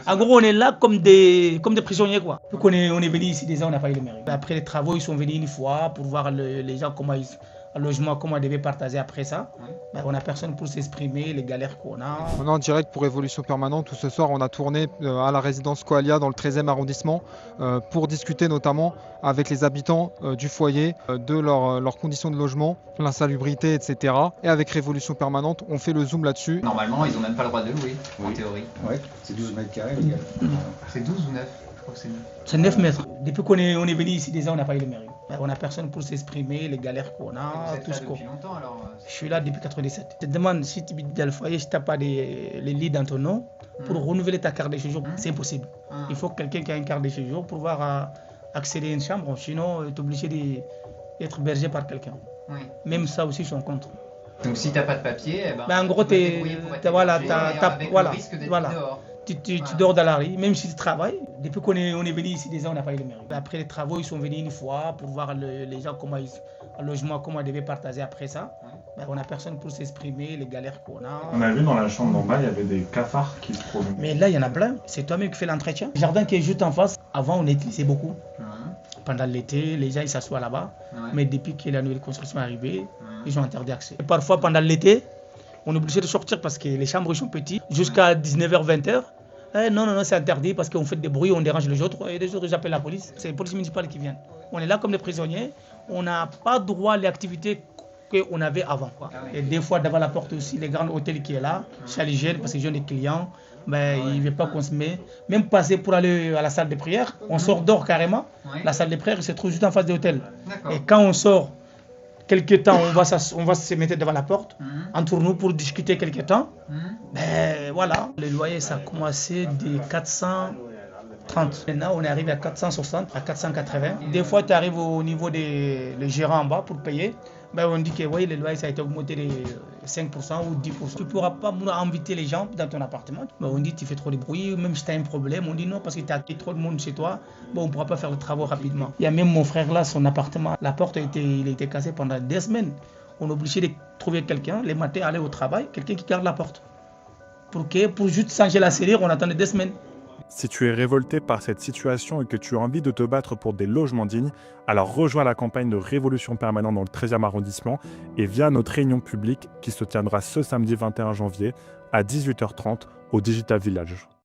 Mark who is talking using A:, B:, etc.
A: En gros, on est là comme des prisonniers, quoi. Donc on est venu ici, déjà, on n'a pas eu le mérite. Après les travaux, ils sont venus une fois pour voir les gens, un logement, comment on devait partager après ça. Ben, on n'a personne pour s'exprimer, les galères qu'on a.
B: On est en direct pour Révolution Permanente où ce soir on a tourné à la résidence Coalia dans le 13e arrondissement pour discuter notamment avec les habitants du foyer, de leurs conditions de logement, l'insalubrité, etc. Et avec Révolution Permanente, on fait le zoom là-dessus.
C: Normalement, ils n'ont même pas le droit de louer, en théorie.
D: Ouais, c'est 12 mètres carrés, légal.
C: C'est 12 ou 9? Je crois que c'est 9.
A: C'est 9 mètres. Depuis qu'on est venu ici, déjà, on n'a pas eu le mérite. Ben, on n'a personne pour s'exprimer, les galères qu'on a,
C: Vous êtes
A: tout
C: là
A: ce qu'on...
C: depuis longtemps alors?
A: Je suis là depuis 97. Je te demande si tu habites dans le foyer, si tu n'as pas les lits dans ton nom, pour renouveler ta carte de séjour, c'est impossible. Il faut quelqu'un qui a une carte de séjour pour pouvoir accéder à une chambre, sinon tu es obligé d'être bergé par quelqu'un.
C: Oui.
A: Même ça aussi, ils sont contre.
C: Donc si t'as pas de papier, eh ben,
A: En gros,
C: tu dois te débrouiller pour être
A: voilà,
C: hébergé, avec le risque d'être dehors.
A: Tu dors dans la rue, même si tu travailles. Depuis qu'on est venu ici, déjà, on n'a pas eu le mérite. Après les travaux, ils sont venus une fois pour voir les gens, un logement, comment on devait partager après ça. Ben, on n'a personne pour s'exprimer, les galères qu'on a.
E: On a vu dans la chambre d'en bas, il y avait des cafards qui se promenaient.
A: Mais là, il y en a plein. C'est toi-même qui fais l'entretien. Le jardin qui est juste en face, avant, on utilisait beaucoup. Pendant l'été, les gens ils s'assoient là-bas. Mais depuis que la nouvelle construction est arrivée, ils ont interdit l'accès. Parfois, pendant l'été, on est obligé de sortir parce que les chambres sont petites. Jusqu'à 19h, 20h. Non, c'est interdit parce qu'on fait des bruits, on dérange les autres. Et les autres, j'appelle la police. C'est la police municipale qui vient. On est là comme des prisonniers. On n'a pas droit à l'activité qu'on avait avant. Et des fois, devant la porte aussi, les grands hôtels qui est là, chez les jeunes, parce qu'ils ont des clients, ben, ils ne veulent pas consommer. Même passer pour aller à la salle de prière, on sort dehors carrément. La salle de prière se trouve juste en face de l'hôtel. Et quand on sort, quelque temps, on va se mettre devant la porte, entre nous pour discuter quelque temps. Ben voilà, le loyer, ça a commencé de 430. Maintenant, on est arrivé à 460, à 480. Des fois, tu arrives au niveau des gérants en bas pour payer. Ben, on dit que oui, le loyer ça a été augmenté de 5% ou 10%. Tu ne pourras pas inviter les gens dans ton appartement. Ben, on dit tu fais trop de bruit, même si tu as un problème. On dit non, parce que tu as trop de monde chez toi. Bon, on ne pourra pas faire le travail rapidement. Il y a même mon frère là, son appartement, la porte il a été cassée pendant 2 semaines. On est obligé de trouver quelqu'un, les matins, aller au travail, quelqu'un qui garde la porte. Pour juste changer la serrure, on attendait 2 semaines.
F: Si tu es révolté par cette situation et que tu as envie de te battre pour des logements dignes, alors rejoins la campagne de Révolution Permanente dans le 13e arrondissement et viens à notre réunion publique qui se tiendra ce samedi 21 janvier à 18h30 au Digital Village.